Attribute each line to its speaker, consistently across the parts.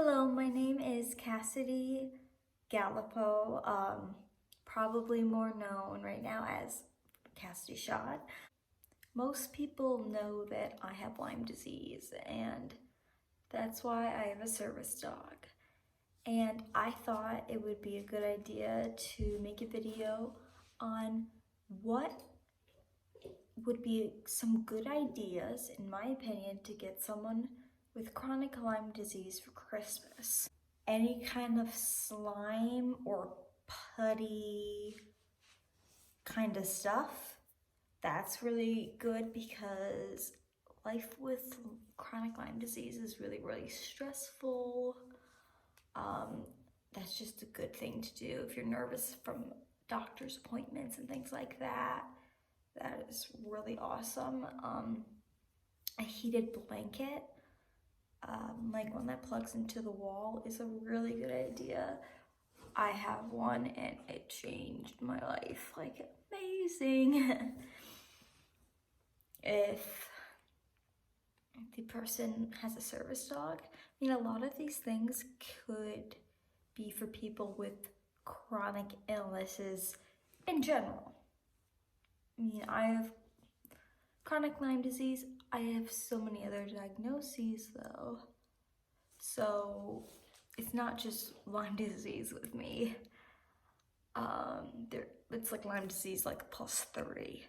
Speaker 1: Hello, my name is Cassidy Gallipo, probably more known right now as Cassidy Shot. Most people know that I have Lyme disease, and that's why I have a service dog. And I thought it would be a good idea to make a video on what would be some good ideas, in my opinion, to get someone with chronic Lyme disease for Christmas. Any kind of slime or putty kind of stuff, that's really good because life with chronic Lyme disease is really, really stressful. That's just a good thing to do if you're nervous from doctor's appointments and things like that. That is really awesome. A heated blanket, like one that plugs into the wall, is a really good idea. I have one and it changed my life, like amazing. If the person has a service dog, I mean, a lot of these things could be for people with chronic illnesses in general. I mean, I have chronic Lyme disease. I have so many other diagnoses though. So it's not just Lyme disease with me. It's like Lyme disease like +3.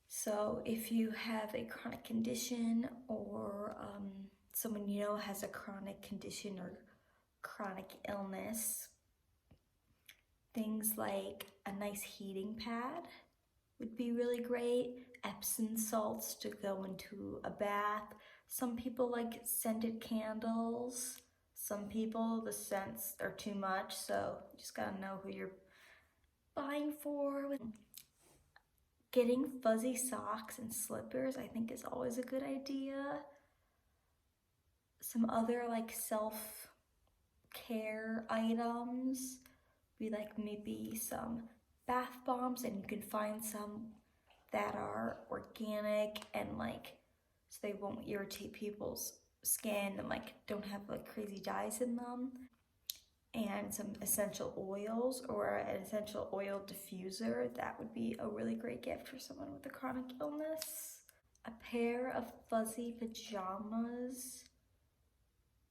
Speaker 1: So if you have a chronic condition or someone you know has a chronic condition or chronic illness, things like a nice heating pad would be really great. Epsom salts to go into a bath. Some people like scented candles. Some people, the scents are too much, so you just gotta know who you're buying for. Getting fuzzy socks and slippers, I think, is always a good idea. Some other like self-care items be like maybe some bath bombs, and you can find some that are organic and like so they won't irritate people's skin and like don't have like crazy dyes in them. And some essential oils or an essential oil diffuser, that would be a really great gift for someone with a chronic illness. A pair of fuzzy pajamas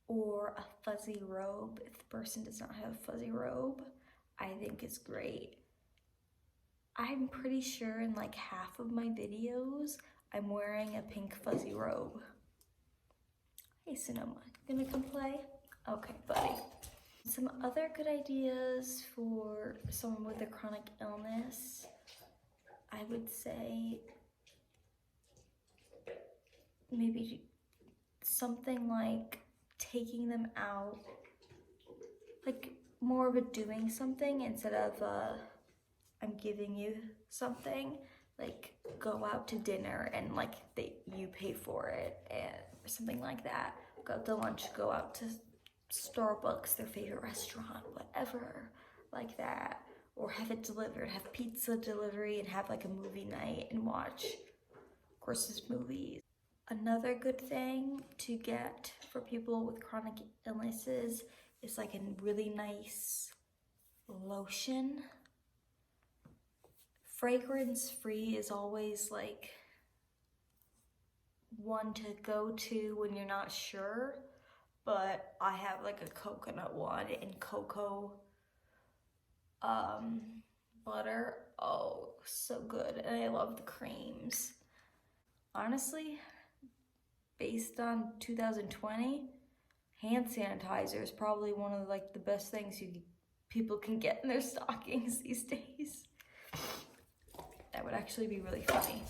Speaker 1: or a fuzzy robe, if the person does not have a fuzzy robe, I think is great. I'm pretty sure in like half of my videos, I'm wearing a pink fuzzy robe. Hey Sonoma, gonna come play? Okay, buddy. Some other good ideas for someone with a chronic illness, I would say maybe something like taking them out, like more of a doing something instead of I'm giving you something. Like go out to dinner and like you pay for it and something like that. Go out to lunch, go out to Starbucks, their favorite restaurant, whatever, like that. Or have it delivered, have pizza delivery and have like a movie night and watch Christmas movies. Another good thing to get for people with chronic illnesses is like a really nice lotion. Fragrance free is always like one to go to when you're not sure, but I have like a coconut one and cocoa butter. Oh, so good. And I love the creams. Honestly, based on 2020, hand sanitizer is probably one of like the best things people can get in their stockings these days. That would actually be really funny.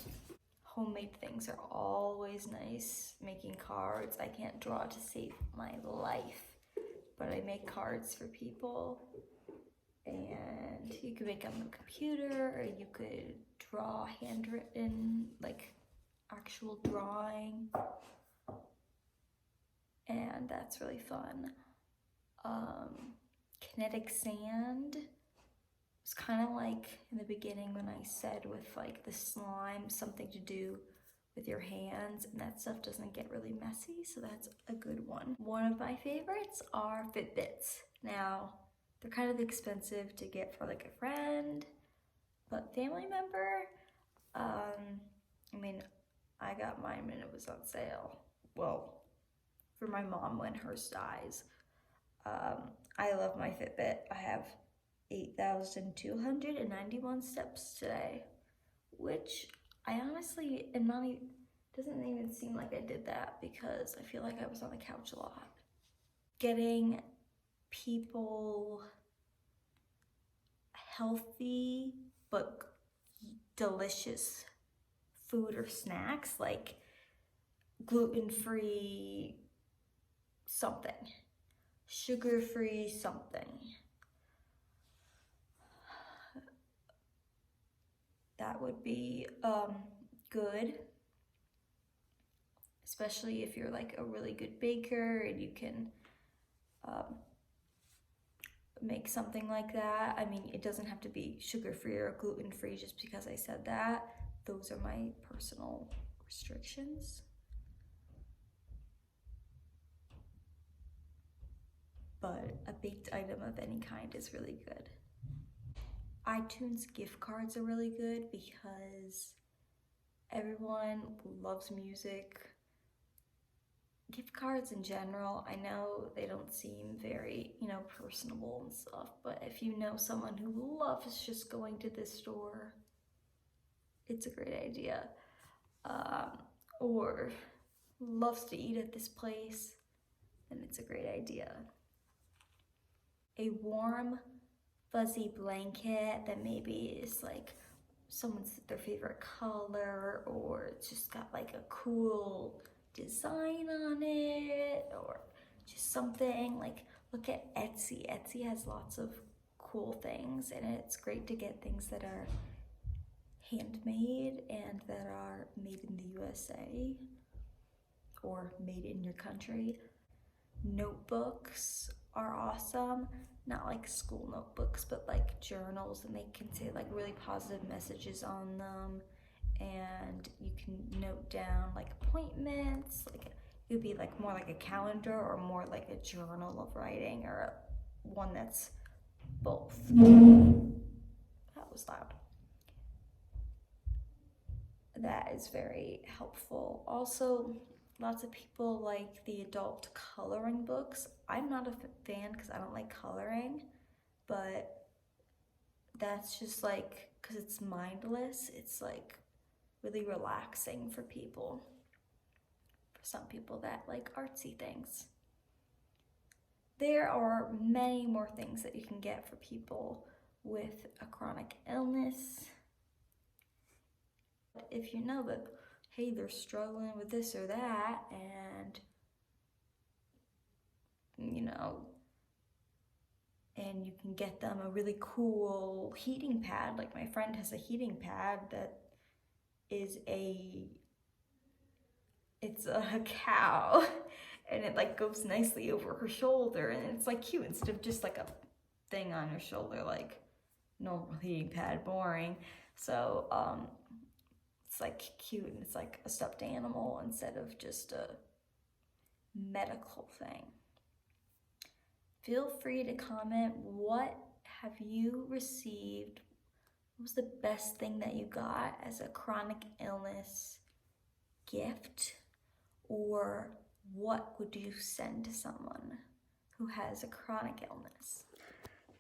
Speaker 1: Homemade things are always nice. Making cards, I can't draw to save my life, but I make cards for people. And you can make on the computer, or you could draw handwritten, like actual drawing. And that's really fun. Kinetic Sand. It's kind of like in the beginning when I said with like the slime, something to do with your hands, and that stuff doesn't get really messy, so that's a good one. One of my favorites are Fitbits. Now, they're kind of expensive to get for like a friend, but family member, I mean, I got mine when it was on sale. Well, for my mom when hers dies. I love my Fitbit. I have 8,291 steps today, which I honestly am not even, doesn't even seem like I did that because I feel like I was on the couch a lot. Getting people healthy but delicious food or snacks, like gluten-free something, sugar-free something. That would be good, especially if you're like a really good baker and you can make something like that. I mean, it doesn't have to be sugar-free or gluten-free just because I said that. Those are my personal restrictions. But a baked item of any kind is really good. iTunes gift cards are really good because everyone loves music. Gift cards in general, I know they don't seem very, personable and stuff, but if you know someone who loves just going to this store, it's a great idea. Or loves to eat at this place, then it's a great idea. A warm, fuzzy blanket that maybe is like someone's their favorite color, or it's just got like a cool design on it, or just something like, look at Etsy. Etsy has lots of cool things, and it's great to get things that are handmade and that are made in the USA or made in your country. Notebooks are awesome, not like school notebooks, but like journals, and they can say like really positive messages on them, and you can note down like appointments. Like it would be like more like a calendar or more like a journal of writing, or one that's both. That was loud. That is very helpful. Also, lots of people like the adult coloring books. I'm not a fan because I don't like coloring, but that's just like, because it's mindless, it's like really relaxing for people. For some people that like artsy things. There are many more things that you can get for people with a chronic illness. If you know that, hey, they're struggling with this or that, and and you can get them a really cool heating pad. Like my friend has a heating pad that is it's a cow, and it like goes nicely over her shoulder, and it's like cute instead of just like a thing on her shoulder, like normal heating pad, boring. So it's like cute, and it's like a stuffed animal instead of just a medical thing. Feel free to comment, what have you received? What was the best thing that you got as a chronic illness gift? Or what would you send to someone who has a chronic illness?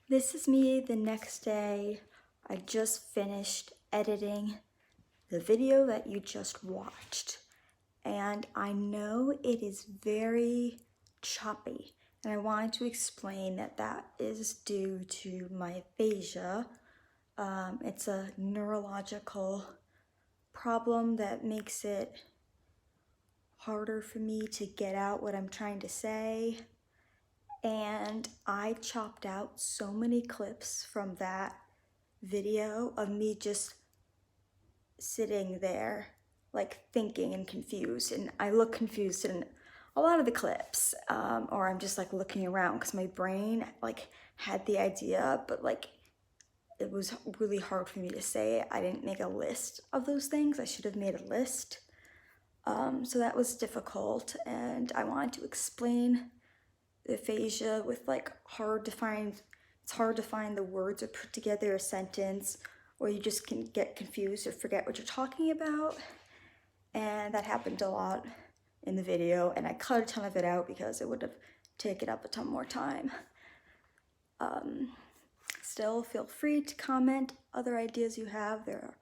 Speaker 1: This is me the next day. I just finished editing the video that you just watched, and I know it is very choppy, and I wanted to explain that that is due to my aphasia. It's a neurological problem that makes it harder for me to get out what I'm trying to say, and I chopped out so many clips from that video of me just sitting there like thinking and confused, and I look confused in a lot of the clips, or I'm just like looking around because my brain like had the idea, but like it was really hard for me to say. I didn't make a list of those things. I should have made a list. So that was difficult, and I wanted to explain the aphasia with like it's hard to find the words or put together a sentence, or you just can get confused or forget what you're talking about. And that happened a lot in the video, and I cut a ton of it out because it would have taken up a ton more time. Still, feel free to comment other ideas you have. There are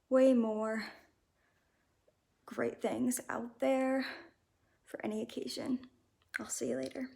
Speaker 1: way more great things out there for any occasion. I'll see you later.